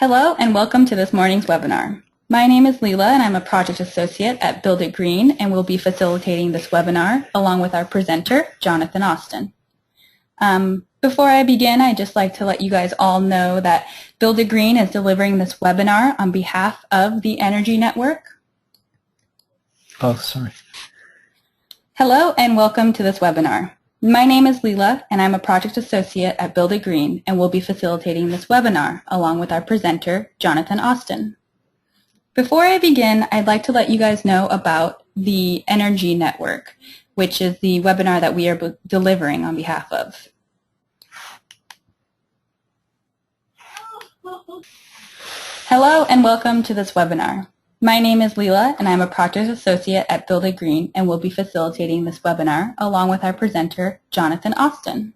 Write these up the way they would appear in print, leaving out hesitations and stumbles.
Hello and welcome to this morning's webinar. My name is Leela and I'm a project associate at Build It Green and will be facilitating this webinar along with our presenter, Jonathan Austin. Before I begin, I'd just like to let you guys all know that Build It Green is delivering this webinar on behalf of the Energy Network. Oh, sorry. Hello and welcome to this webinar. My name is Leela and I'm a project associate at Build It Green and will be facilitating this webinar along with our presenter, Jonathan Austin. Before I begin, I'd like to let you guys know about the Energy Network, which is the webinar that we are delivering on behalf of. Hello and welcome to this webinar. My name is Leela and I'm a project associate at Build It Green and will be facilitating this webinar along with our presenter, Jonathan Austin.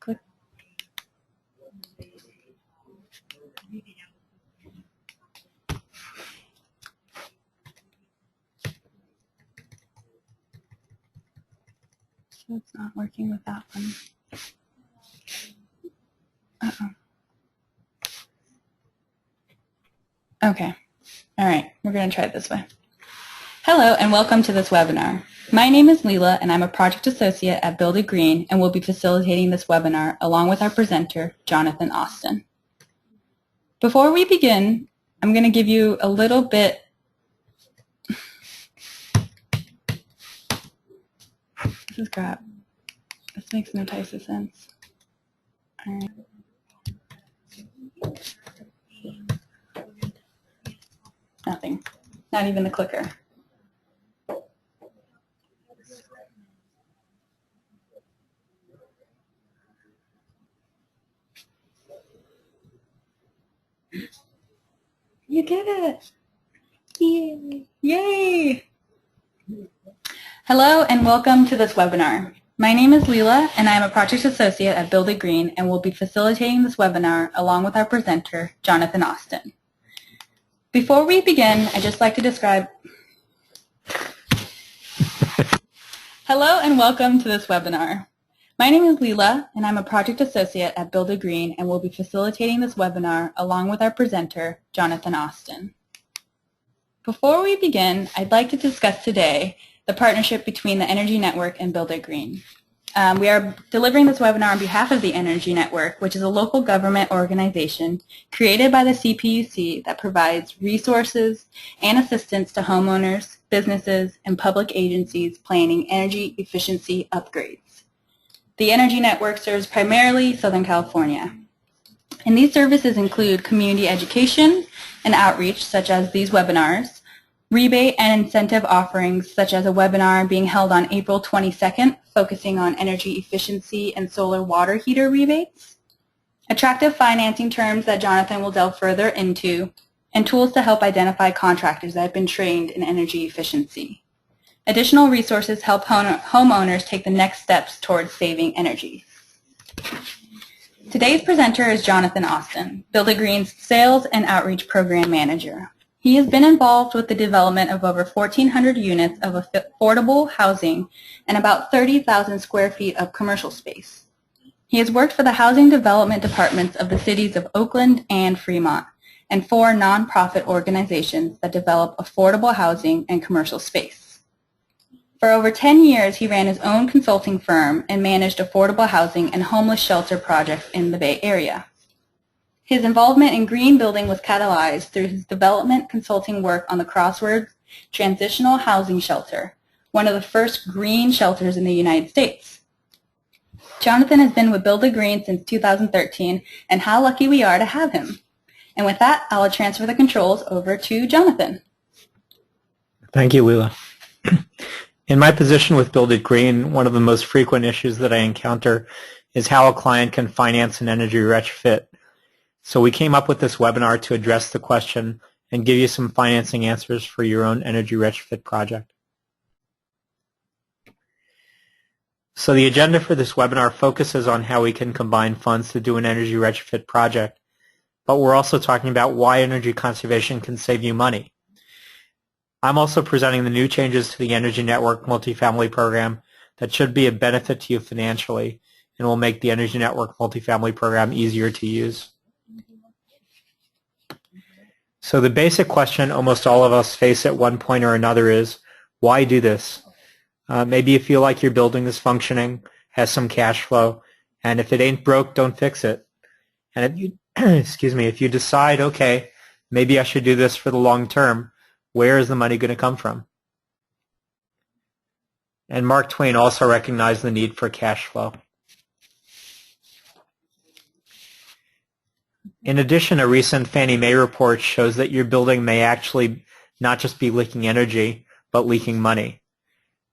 Click. So it's not working with that one. Uh-oh. Okay. All right. We're going to try it this way. Hello and welcome to this webinar. My name is Leela and I'm a project associate at Build It Green and will be facilitating this webinar along with our presenter, Jonathan Austin. Before we begin, I'm going to give you a little bit This is crap. This makes no type of sense. All right. Nothing. Not even the clicker. You did it! Yay! Yay! Hello and welcome to this webinar. My name is Leela and I am a project associate at Build It Green and will be facilitating this webinar along with our presenter, Jonathan Austin. Before we begin, I'd just like to describe... Hello and welcome to this webinar. My name is Leela and I'm a project associate at Build It Green and will be facilitating this webinar along with our presenter, Jonathan Austin. Before we begin, I'd like to discuss today the partnership between the Energy Network and Build It Green. We are delivering this webinar on behalf of the Energy Network, which is a local government organization created by the CPUC that provides resources and assistance to homeowners, businesses, and public agencies planning energy efficiency upgrades. The Energy Network serves primarily Southern California. And these services include community education and outreach, such as these webinars, rebate and incentive offerings, such as a webinar being held on April 22nd, focusing on energy efficiency and solar water heater rebates, attractive financing terms that Jonathan will delve further into, and tools to help identify contractors that have been trained in energy efficiency. Additional resources help homeowners take the next steps towards saving energy. Today's presenter is Jonathan Austin, Build It Green's Sales and Outreach Program Manager. He has been involved with the development of over 1,400 units of affordable housing and about 30,000 square feet of commercial space. He has worked for the housing development departments of the cities of Oakland and Fremont and 4 nonprofit organizations that develop affordable housing and commercial space. For over 10 years, he ran his own consulting firm and managed affordable housing and homeless shelter projects in the Bay Area. His involvement in green building was catalyzed through his development consulting work on the Crossroads Transitional Housing Shelter, one of the first green shelters in the United States. Jonathan has been with Build It Green since 2013, and how lucky we are to have him. And with that, I'll transfer the controls over to Jonathan. Thank you, Leela. In my position with Build It Green, one of the most frequent issues that I encounter is how a client can finance an energy retrofit. So we came up with this webinar to address the question and give you some financing answers for your own energy retrofit project. So the agenda for this webinar focuses on how we can combine funds to do an energy retrofit project, but we're also talking about why energy conservation can save you money. I'm also presenting the new changes to the Energy Network Multifamily program that should be a benefit to you financially and will make the Energy Network multifamily program easier to use. So the basic question almost all of us face at one point or another is, why do this? Maybe you feel like your building is functioning, has some cash flow, and if it ain't broke, don't fix it. And if you, if you decide, okay, maybe I should do this for the long term, where is the money going to come from? And Mark Twain also recognized the need for cash flow. In addition, a recent Fannie Mae report shows that your building may actually not just be leaking energy, but leaking money.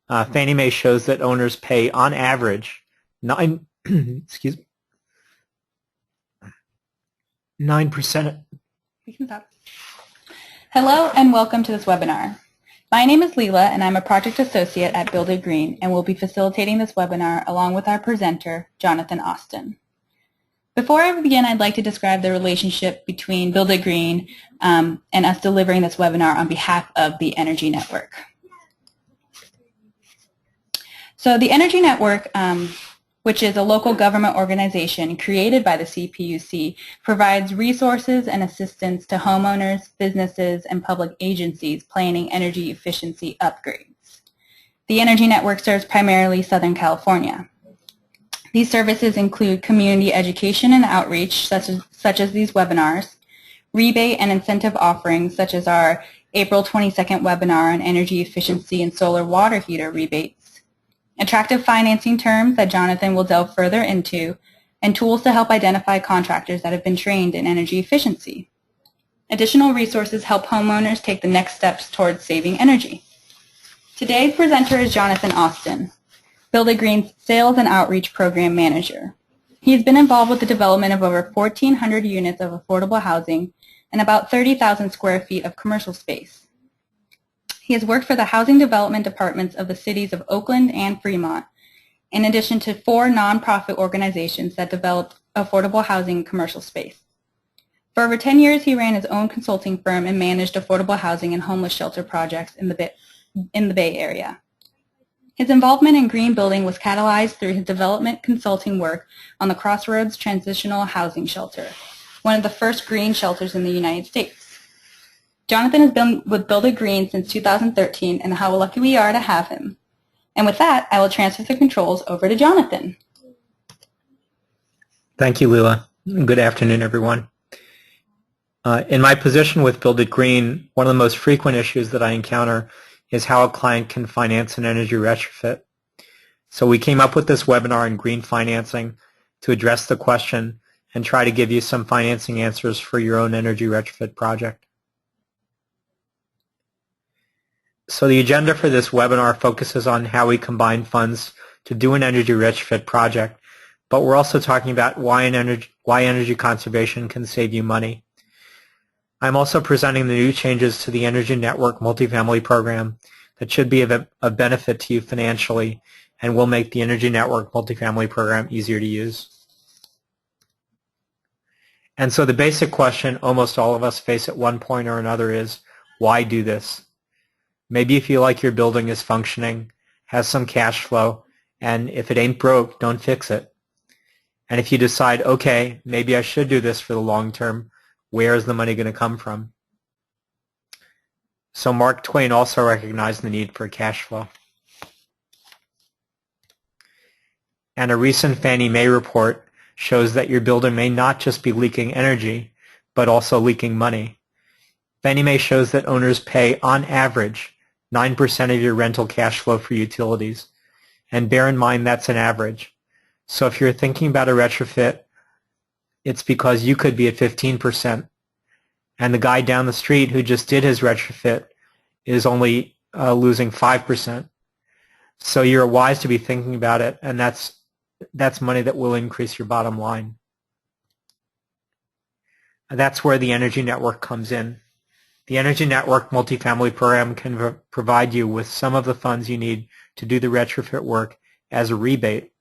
Fannie Mae shows that owners pay, on average, 9%. We can stop. Hello and welcome to this webinar. My name is Leela and I'm a project associate at Builded Green and will be facilitating this webinar along with our presenter, Jonathan Austin. Before I begin, I'd like to describe the relationship between Builded Green and us delivering this webinar on behalf of the Energy Network. So the Energy Network, which is a local government organization created by the CPUC, provides resources and assistance to homeowners, businesses, and public agencies planning energy efficiency upgrades. The Energy Network serves primarily Southern California. These services include community education and outreach, such as these webinars, rebate and incentive offerings, such as our April 22nd webinar on energy efficiency and solar water heater rebates, attractive financing terms that Jonathan will delve further into, and tools to help identify contractors that have been trained in energy efficiency. Additional resources help homeowners take the next steps towards saving energy. Today's presenter is Jonathan Austin, Builded Green's Sales and Outreach Program Manager. He has been involved with the development of over 1,400 units of affordable housing and about 30,000 square feet of commercial space. He has worked for the housing development departments of the cities of Oakland and Fremont, in addition to 4 nonprofit organizations that developed affordable housing and commercial space. For over 10 years, he ran his own consulting firm and managed affordable housing and homeless shelter projects in the Bay Area. His involvement in green building was catalyzed through his development consulting work on the Crossroads Transitional Housing Shelter, one of the first green shelters in the United States. Jonathan has been with Builded Green since 2013, and how lucky we are to have him. And with that, I will transfer the controls over to Jonathan. Thank you, Leela. Good afternoon, everyone. In my position with Builded Green, one of the most frequent issues that I encounter is how a client can finance an energy retrofit. So we came up with this webinar on green financing to address the question and try to give you some financing answers for your own energy retrofit project. So the agenda for this webinar focuses on how we combine funds to do an energy retrofit project, but we're also talking about why energy conservation can save you money. I'm also presenting the new changes to the Energy Network multifamily program that should be of benefit to you financially and will make the Energy Network multifamily program easier to use. And so the basic question almost all of us face at one point or another is, why do this? Maybe you feel like your building is functioning, has some cash flow, and if it ain't broke, don't fix it. And if you decide, okay, maybe I should do this for the long term, where is the money going to come from? So Mark Twain also recognized the need for cash flow. And a recent Fannie Mae report shows that your building may not just be leaking energy, but also leaking money. Fannie Mae shows that owners pay, on average, 9% of your rental cash flow for utilities. And bear in mind that's an average. So if you're thinking about a retrofit, it's because you could be at 15%, and the guy down the street who just did his retrofit is only losing 5%. So you're wise to be thinking about it, and that's money that will increase your bottom line. And that's where the Energy Network comes in. The Energy Network multifamily program can provide you with some of the funds you need to do the retrofit work as a rebate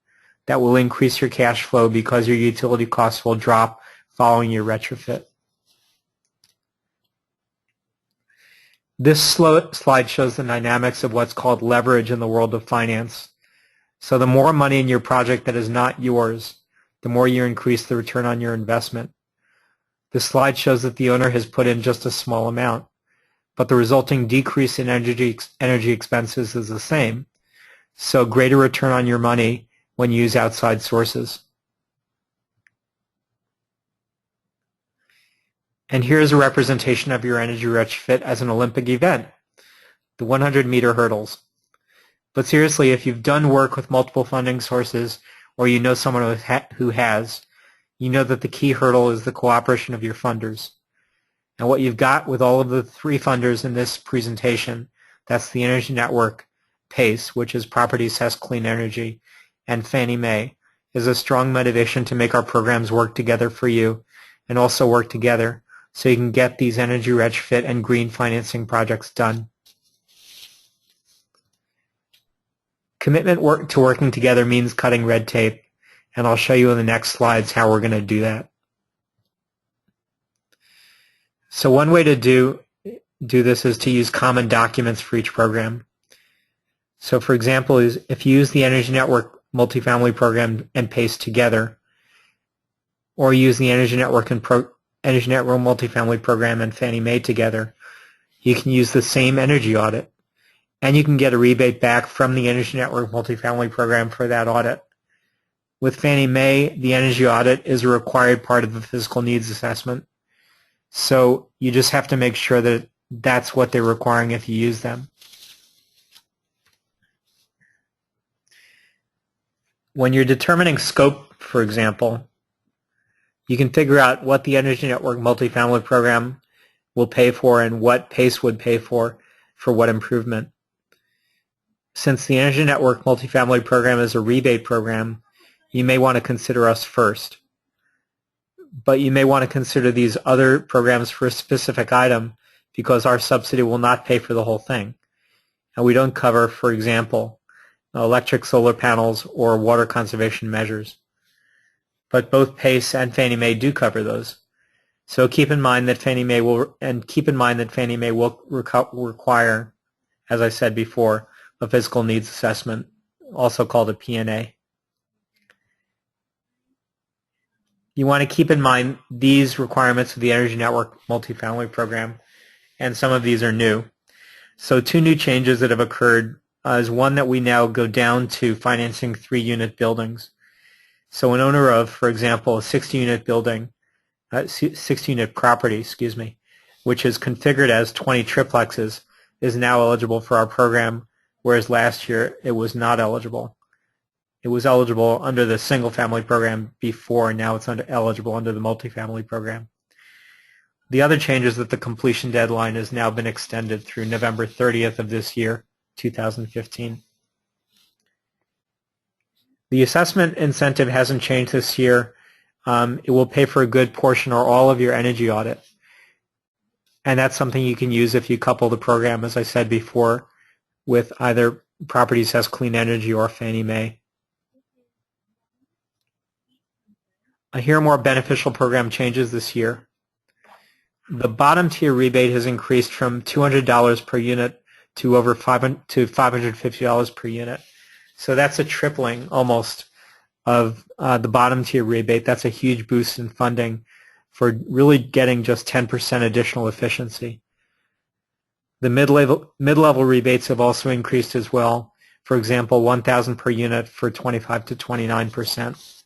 that will increase your cash flow because your utility costs will drop following your retrofit. This slide shows the dynamics of what's called leverage in the world of finance. So the more money in your project that is not yours, the more you increase the return on your investment. This slide shows that the owner has put in just a small amount, but the resulting decrease in energy expenses is the same. So greater return on your money when you use outside sources. And here's a representation of your energy retrofit as an Olympic event, the 100-meter hurdles. But seriously, if you've done work with multiple funding sources or you know someone who has, you know that the key hurdle is the cooperation of your funders. And what you've got with all of the three funders in this presentation, that's the Energy Network, PACE, which is Property Assessed Clean Energy, and Fannie Mae, is a strong motivation to make our programs work together for you and also work together so you can get these energy retrofit and green financing projects done. Commitment to working together means cutting red tape, and I'll show you in the next slides how we're going to do that. So one way to do this is to use common documents for each program. So for example, if you use the Energy Network Multifamily Program and PACE together, or use the Energy Network Multifamily Program and Fannie Mae together, you can use the same energy audit, and you can get a rebate back from the Energy Network Multifamily Program for that audit. With Fannie Mae, the energy audit is a required part of the physical needs assessment, so you just have to make sure that that's what they're requiring if you use them. When you're determining scope, for example, you can figure out what the Energy Network Multifamily Program will pay for and what PACE would pay for what improvement. Since the Energy Network Multifamily Program is a rebate program, you may want to consider us first. But you may want to consider these other programs for a specific item because our subsidy will not pay for the whole thing. And we don't cover, for example, electric solar panels or water conservation measures. But both PACE and Fannie Mae do cover those. So keep in mind that Fannie Mae will require, as I said before, a physical needs assessment, also called a P&A. You want to keep in mind these requirements of the Energy Network Multifamily Program, and some of these are new. So two new changes that have occurred is one that we now go down to financing 3-unit buildings. So an owner of, for example, a 60-unit building, 60-unit property, which is configured as 20 triplexes, is now eligible for our program, whereas last year it was not eligible. It was eligible under the single-family program before, and now it's eligible under the multifamily program. The other change is that the completion deadline has now been extended through November 30th of this year, 2015. The assessment incentive hasn't changed this year. It will pay for a good portion or all of your energy audit. And that's something you can use if you couple the program, as I said before, with either Property Assessed Clean Energy or Fannie Mae. Here are more beneficial program changes this year. The bottom tier rebate has increased from $200 per unit to over $550 per unit. So that's a tripling almost of the bottom tier rebate. That's a huge boost in funding for really getting just 10% additional efficiency. The mid-level rebates have also increased as well. For example, $1,000 per unit for 25 to 29%.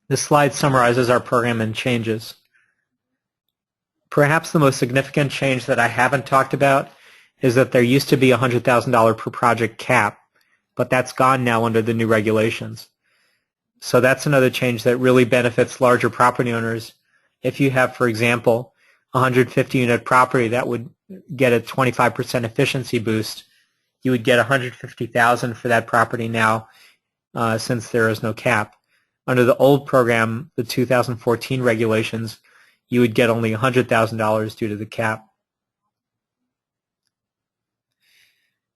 This slide summarizes our program and changes. Perhaps the most significant change that I haven't talked about is that there used to be a $100,000 per project cap, but that's gone now under the new regulations. So that's another change that really benefits larger property owners. If you have, for example, a 150-unit property that would get a 25% efficiency boost, you would get $150,000 for that property now since there is no cap. Under the old program, the 2014 regulations, you would get only $100,000 due to the cap.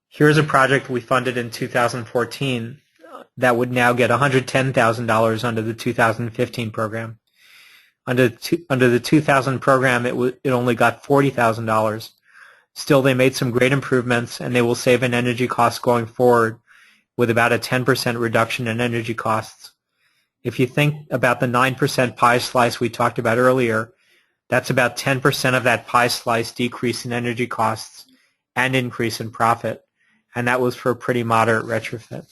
Here's a project we funded in 2014 that would now get $110,000 under the 2015 program. Under the 2000 program, it only got $40,000. Still, they made some great improvements, and they will save in energy costs going forward with about a 10% reduction in energy costs. If you think about the 9% pie slice we talked about earlier, that's about 10% of that pie slice decrease in energy costs and increase in profit, and that was for a pretty moderate retrofit.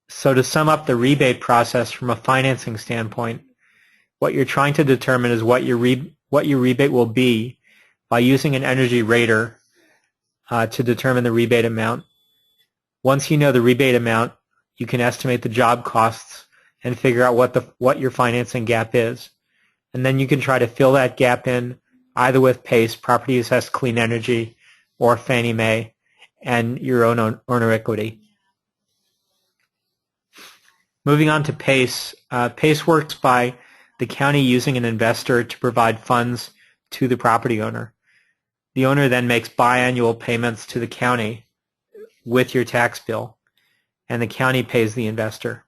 So to sum up the rebate process from a financing standpoint, what you're trying to determine is what your rebate will be by using an energy rater to determine the rebate amount. Once you know the rebate amount, you can estimate the job costs and figure out what your financing gap is. And then you can try to fill that gap in either with PACE, Property Assessed Clean Energy, or Fannie Mae, and your own owner equity. Moving on to PACE. PACE works by the county using an investor to provide funds to the property owner. The owner then makes biannual payments to the county with your tax bill, and the county pays the investor.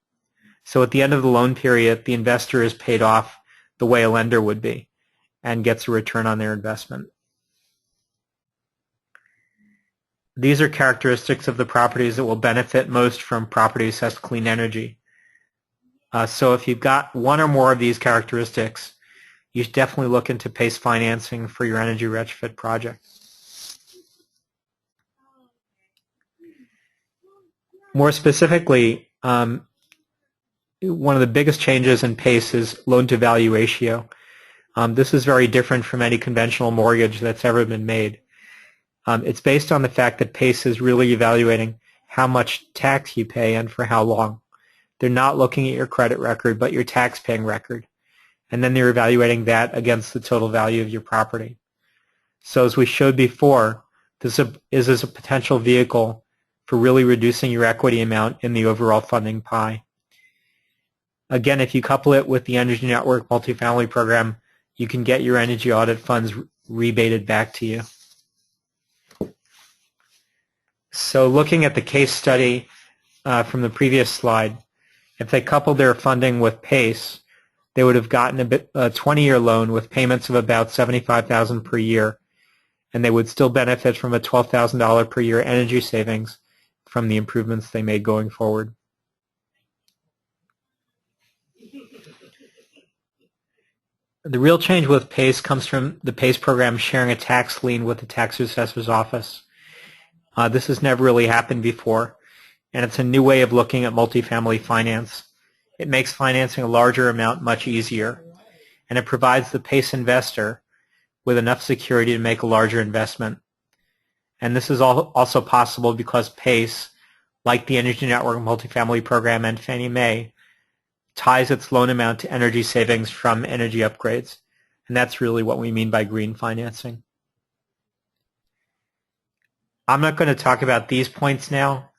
So at the end of the loan period, the investor is paid off the way a lender would be and gets a return on their investment. These are characteristics of the properties that will benefit most from Property Assessed Clean Energy. So if you've got one or more of these characteristics, you should definitely look into PACE financing for your energy retrofit project. More specifically, one of the biggest changes in PACE is loan-to-value ratio. This is very different from any conventional mortgage that's ever been made. It's based on the fact that PACE is really evaluating how much tax you pay and for how long. They're not looking at your credit record, but your tax-paying record. And then they're evaluating that against the total value of your property. So as we showed before, this is a potential vehicle for really reducing your equity amount in the overall funding pie. Again, if you couple it with the Energy Network Multifamily Program, you can get your energy audit funds rebated back to you. So looking at the case study from the previous slide, if they coupled their funding with PACE, they would have gotten a 20-year loan with payments of about $75,000 per year, and they would still benefit from a $12,000 per year energy savings from the improvements they made going forward. The real change with PACE comes from the PACE program sharing a tax lien with the tax assessor's office. This has never really happened before, and it's a new way of looking at multifamily finance. It makes financing a larger amount much easier, and it provides the PACE investor with enough security to make a larger investment. And this is also possible because PACE, like the Energy Network Multifamily Program and Fannie Mae, ties its loan amount to energy savings from energy upgrades. And that's really what we mean by green financing. I'm not going to talk about these points now,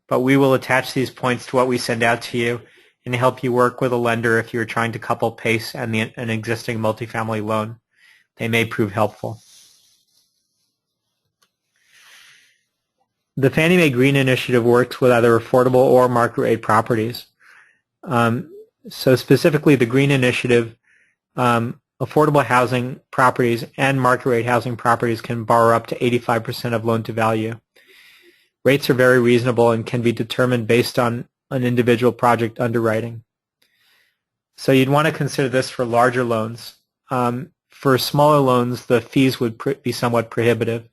but we will attach these points to what we send out to you and help you work with a lender if you're trying to couple PACE and an existing multifamily loan. They may prove helpful. The Fannie Mae Green Initiative works with either affordable or market rate properties. So specifically the Green Initiative, affordable housing properties and market rate housing properties can borrow up to 85% of loan to value. Rates are very reasonable and can be determined based on an individual project underwriting. So you'd want to consider this for larger loans. For smaller loans, the fees would be somewhat prohibitive.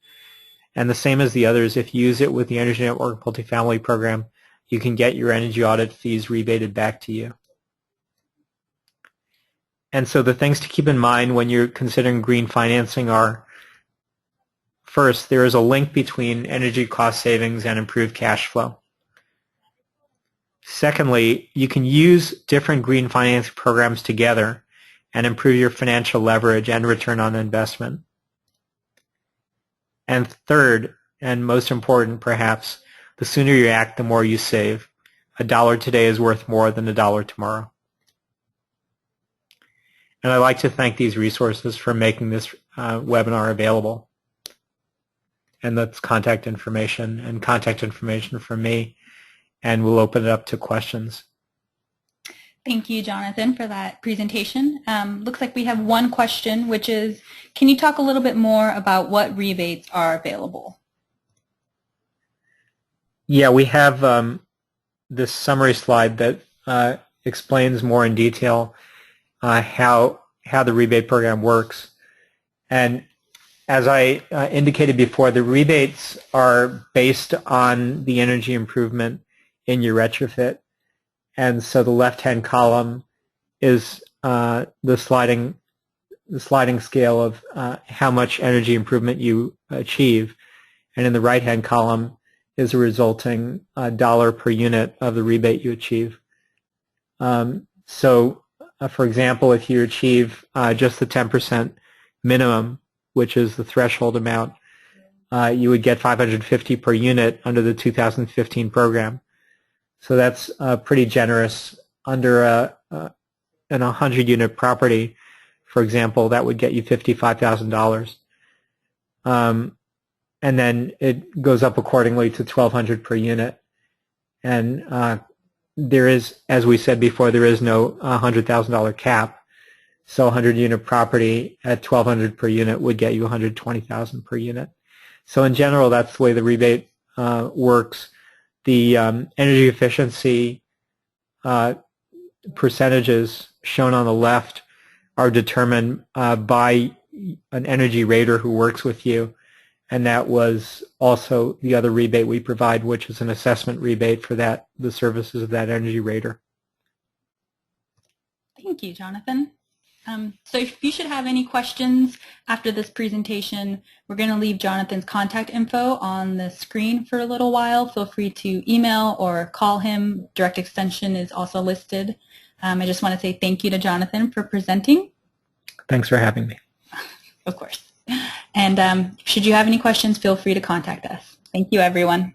And the same as the others, if you use it with the Energy Network Multifamily Program, you can get your energy audit fees rebated back to you. And so the things to keep in mind when you're considering green financing are, first, there is a link between energy cost savings and improved cash flow. Secondly, you can use different green financing programs together and improve your financial leverage and return on investment. And third, and most important perhaps, the sooner you act, the more you save. $1 today is worth more than $1 tomorrow. And I'd like to thank these resources for making this webinar available. And that's contact information from me, and we'll open it up to questions. Thank you, Jonathan, for that presentation. Looks like we have one question, which is, can you talk a little bit more about what rebates are available? Yeah, we have this summary slide that explains more in detail how the rebate program works. And as I indicated before, the rebates are based on the energy improvement in your retrofit. And so the left-hand column is the sliding scale of how much energy improvement you achieve. And in the right-hand column is a resulting dollar per unit of the rebate you achieve. For example, if you achieve just the 10% minimum, which is the threshold amount, you would get $550 per unit under the 2015 program. So that's pretty generous. Under an 100-unit property, for example, that would get you $55,000. And then it goes up accordingly to $1,200 per unit. And there is, as we said before, there is no $100,000 cap. So a 100-unit property at $1,200 per unit would get you $120,000 per unit. So in general, that's the way the rebate works. The energy efficiency percentages shown on the left are determined by an energy rater who works with you, and that was also the other rebate we provide, which is an assessment rebate for the services of that energy rater. Thank you, Jonathan. So if you should have any questions after this presentation, we're going to leave Jonathan's contact info on the screen for a little while. Feel free to email or call him. Direct extension is also listed. I just want to say thank you to Jonathan for presenting. Thanks for having me. Of course. And should you have any questions, feel free to contact us. Thank you, everyone.